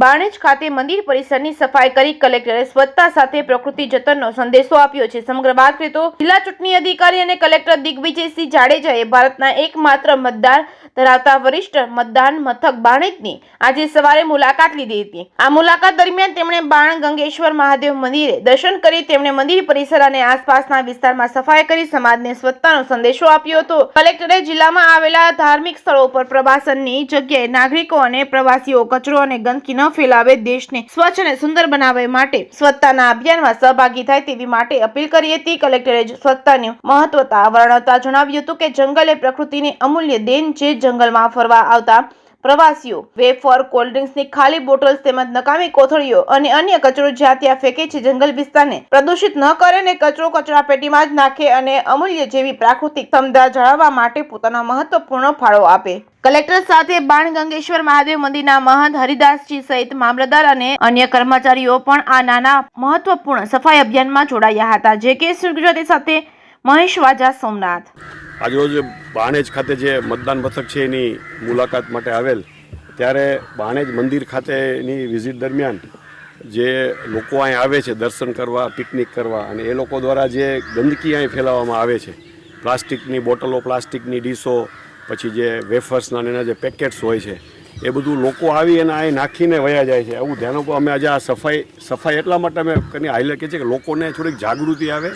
બાણેજ ખાતે મંદિર પરિસરની સફાઈ કરી કલેક્ટરે સ્વચ્છતા સાથે પ્રકૃતિ જતનનો સંદેશો આપ્યો છે। સમગ્ર વાત કરીએ તો જિલ્લા ચૂંટણી અધિકારી અને કલેક્ટર દિગ્વિજયસિંહ જાડેજાએ ભારતના એકમાત્ર મતદાર ધરાવતા વરિષ્ઠ મતદાન મથક બાણેજની આજે સવારે મુલાકાત લીધી હતી। આ મુલાકાત દરમિયાન તેમણે બાણ ગંગેશ્વર મહાદેવ મંદિરે દર્શન કરી તેમણે મંદિર પરિસર અને આસપાસના વિસ્તારમાં સફાઈ કરી સમાજને સ્વચ્છતાનો સંદેશો આપ્યો હતો। કલેક્ટરે જિલ્લામાં આવેલા ધાર્મિક સ્થળો પર પ્રવાસનની જગ્યાએ નાગરિકો અને પ્રવાસીઓ કચરો અને ગંદકી ન ફેલાવે, દેશને સ્વચ્છ અને સુંદર બનાવવા માટે સ્વચ્છતાના અભિયાનમાં સહભાગી થાય તેવી માટે અપીલ કરી હતી। કલેક્ટરે સ્વચ્છતાની મહત્વતા વર્ણવતા જણાવ્યું હતું કે જંગલ એ પ્રકૃતિની અમૂલ્ય દેન છે। જંગલમાં ફરવા આવતા પ્રવાસીઓ વેફર, કોલ્ડ ડ્રિંક્સની ખાલી બોટલ્સ તેમજ નકામી કોથળીઓ અને અન્ય કચરો જ્યાં ત્યાં ફેંકે છે। જંગલ વિસ્તારને પ્રદૂષિત ન કરે અને કચરો કચરાપેટીમાં જ નાખે અને અમૂલ્ય જેવી પ્રાકૃતિક સંપદા જાળવવા માટે પોતાનો મહત્વપૂર્ણ ફાળો આપે। કલેક્ટર સાથે બાણ ગંગેશ્વર મહાદેવ મંદિરના મહંત હરિદાસજી સહિત મામલતદાર અને અન્ય કર્મચારીઓ પણ આ નાના મહત્વપૂર્ણ સફાઈ અભિયાનમાં જોડાયા હતા। જે કે ગુજરાતી સાથે મહેશ વાજા, સોમનાથ। આજરોજ બાણેજ ખાતે જે મતદાન મથક છે એની મુલાકાત માટે આવેલ ત્યારે બાણેજ મંદિર ખાતેની વિઝિટ દરમિયાન જે લોકો અહીં આવે છે દર્શન કરવા, પિકનિક કરવા, અને એ લોકો દ્વારા જે ગંદકી અહીં ફેલાવવામાં આવે છે, પ્લાસ્ટિકની બોટલો, પ્લાસ્ટિકની ડીશો, પછી જે વેફર્સના એના જે પેકેટ્સ હોય છે એ બધું લોકો આવી અને અહીં નાખીને વયા જાય છે। એવું ધ્યાન આપો અમે આજે આ સફાઈ એટલા માટે અમે કરીને હાઈલાઇટ કરીએ છીએ કે લોકોને થોડીક જાગૃતિ આવે।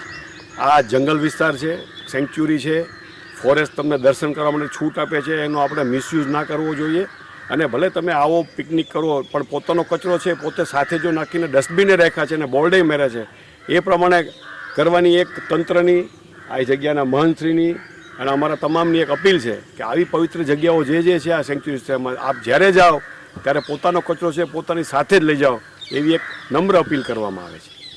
આ જંગલ વિસ્તાર છે, સેન્ચ્યુરી છે, ફોરેસ્ટ તમને દર્શન કરવા માટે છૂટ આપે છે, એનો આપણે મિસયુઝ ના કરવો જોઈએ। અને ભલે તમે આવો પિકનિક કરો પણ પોતાનો કચરો છે પોતે સાથે જો નાખીને ડસ્ટબિને રાખ્યા છે અને બોર્ડે મેરે છે એ પ્રમાણે કરવાની એક તંત્રની, આ જગ્યાના મહંતશ્રીની અને અમારા તમામની એક અપીલ છે કે આવી પવિત્ર જગ્યાઓ જે છે આ સેન્ચ્યુરી વિસ્તારમાં આપ જ્યારે જાઓ ત્યારે પોતાનો કચરો છે પોતાની સાથે જ લઈ જાઓ, એવી એક નમ્ર અપીલ કરવામાં આવે છે।